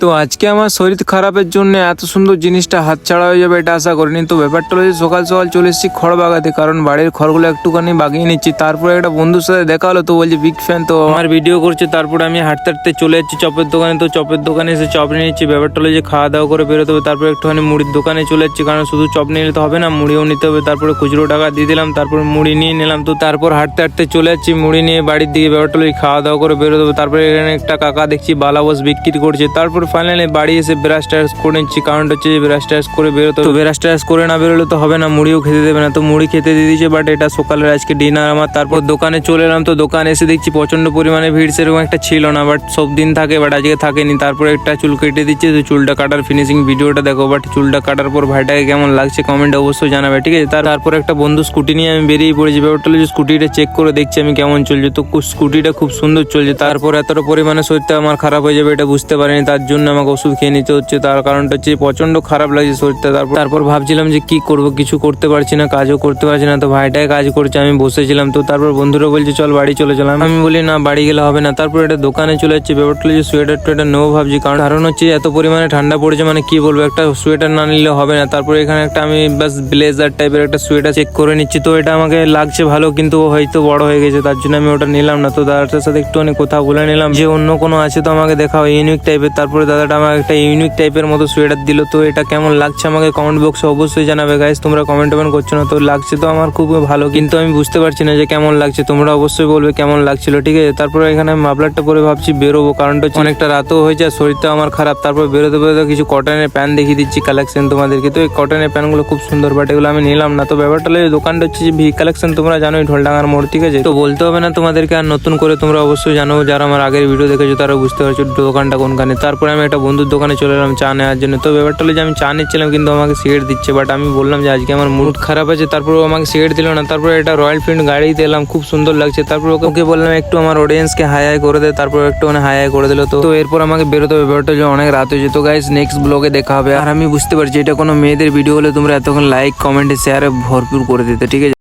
তো আজকে আমার শরীর খারাপের জন্য এত সুন্দর জিনিসটা হাতছাড়া হয়ে যাবে এটা আশা করিনি। তো ব্যাপারটা হলো যে সকাল সকাল চলে এসেছি খড় বাগাতে, কারণ বাড়ির খড়গুলো একটুখানি বাগিয়ে নিচ্ছি। তারপরে একটা বন্ধুর সাথে দেখা হলো, তো বলছে বিগ ফ্যান, তো আমার ভিডিও করছে। তারপরে আমি হাঁটতে হাঁটতে চলে যাচ্ছি চপের দোকানে। তো চপের দোকানে এসে চপ নিয়ে নিচ্ছি। ব্যাপারটা হলো যে খাওয়া দাওয়া করে বেরোতে হবে। তারপরে একটুখানি মুড়ির দোকানে চলে যাচ্ছি, কারণ শুধু চপ নিলে তো হবে না, মুড়িও নিতে হবে। তারপরে খুচরো টাকা দিয়ে দিলাম, তারপরে মুড়ি নিয়ে নিলাম। তো তারপর হাঁটতে হাঁটতে চলে যাচ্ছি মুড়ি নিয়ে বাড়ির দিকে। ব্যাপারটা হলো খাওয়া দাওয়া করে বেরোতে হবে। তারপরে এখানে একটা কাকা দেখছি বালাবস বিক্রি করছে। তারপর ফাইনালি বাড়ি এসে ব্রাশ টাশ করে নিচ্ছি, কারণটা হচ্ছে যে ব্রাশ টাশ করে বেরোতে। তো ব্রাশ টাশ করে না বেরোলে তো হবে না, মুড়িও খেতে দেবে না। তো মুড়ি খেতে দিয়ে দিয়েছে, বাট এটা সকালের আজকে ডিনার আমার। তারপর দোকানে চলে এলাম। তো দোকানে এসে দেখছি প্রচন্ড পরিমাণে ভিড়, সেরকম একটা ছিল না, বাট সব দিন থাকে, বাট আজকে থাকেনি। তারপরে একটা চুল কেটে দিচ্ছে। তো চুলটা কাটার ফিনিশিং ভিডিওটা দেখো, বাট চুলটা কাটার পর ভাইটাকে কেমন লাগছে কমেন্টে অবশ্যই জানাবে, ঠিক আছে। তারপর একটা বন্ধু স্কুটি নিয়ে আমি বেরিয়ে পড়েছি। ব্যাপারটা হলো যে স্কুটিটা চেক করে দেখছি আমি কেমন চলছে। তো স্কুটিটা খুব সুন্দর চলছে। তারপর এতটা পরিমাণে শরীরটা আমার খারাপ হয়ে যাবে এটা বুঝতে পারিনি, তার জন্য আমাকে ওষুধ খেয়ে নিতে হচ্ছে। তার কারণটা হচ্ছে প্রচন্ড খারাপ লাগছে শরীরটা। তারপর ভাবছিলাম যে কি করব, কিছু করতে পারছি না, কাজও করতে পারছি না। তো ভাইটাই কাজ করছে, আমি বসেছিলাম। তো তারপর বন্ধুরা বলছে চল বাড়ি চলে চলাম। আমি বলি না, বাড়ি গেলে হবে না। তারপর এটা দোকানে চলে যাচ্ছে। ব্যাপারটা হলো যে সোয়েটার টোয়েটার নেবো ভাবছি, কারণ হচ্ছে এত পরিমাণে ঠান্ডা পড়েছে, মানে কি বলবো, একটা সোয়েটার না নিলে হবে না। তারপর এখানে একটা আমি বাস ব্লেজার টাইপের একটা সোয়েটার চেক করে নিচ্ছি। তো এটা আমাকে লাগছে ভালো, কিন্তু হয়তো বড় হয়ে গেছে, তার জন্য আমি ওটা নিলাম না। তো দাদাটার সাথে একটুখানি কথা বলে নিলাম যে অন্য কোনো আছে তো আমাকে দেখাও ইউনিক টাইপের। তারপরে দাদাটা আমাকে একটা ইউনিক টাইপের মতো সোয়েটার দিল। তো এটা কেমন লাগছে আমাকে কমেন্ট বক্সে অবশ্যই জানাবে গাইস। তোমরা কমেন্ট করছো না, তো লাগছে তো আমার খুব ভালো, কিন্তু আমি বুঝতে পারছি না যে কেমন লাগছে। তোমরা অবশ্যই বলবে কেমন লাগছিল, ঠিক আছে। তারপরে এখানে মাফলারটা পরে ভাবছি বেরোবো, কারণটা হচ্ছে অনেকটা রাতও হয়েছে, শরীরটা আমার খারাপ। তারপর বেরোতে বেরোতে কিছু কটনের প্যান্ট দেখিয়ে দিচ্ছি কালেকশন তোমাদেরকে। তো এই কটনের প্যান্টগুলো খুব সুন্দর, বাট এগুলো আমি নিলাম না। তো ব্যাপারটা হলো দোকানটা হচ্ছে যে ভি কালেকশন, তোমরা জানোই ঢোলডাঙ্গার মোড়, ঠিক আছে। তো বলতে হবে না তোমাদেরকে আর নতুন করে, তোমরা অবশ্যই জানো, যারা আমার আগের ভিডিও দেখেছো তারা বুঝতে পারছো দোকানটা কোনখানে। তারপরে আমি একটা বন্ধুর দোকানে চলে এলাম চা নেওয়ার জন্য। তো ব্যাপারটা হলো যে আমি চা নিচ্ছিলাম, কিন্তু আমাকে সিগারেট দিচ্ছে, বাট আমি বললাম যে আজকে আমার মুড খারাপ আছে। তারপর ও আমাকে সিগারেট দিল না। তারপরে একটা রয়্যাল ফিল্ড গাড়ি দিলাম, খুব সুন্দর লাগছে। তারপর ওকে বললাম একটু আমার অডিয়েন্সকে হাই হাই করে দে, তারপর একটু হাই হাই করে দিল। তো এরপর আমাকে বেরোতে হবে। ব্যাপারটা হচ্ছে অনেক রাত হয়েছে। তো গাইস নেক্সট ব্লগে দেখা হবে। আর আমি বুঝতে পারছি এটা কোনো মেয়েদের ভিডিও হলে তোমরা এতক্ষণ লাইক কমেন্টে শেয়ারে ভরপুর করে দিতে, ঠিক আছে।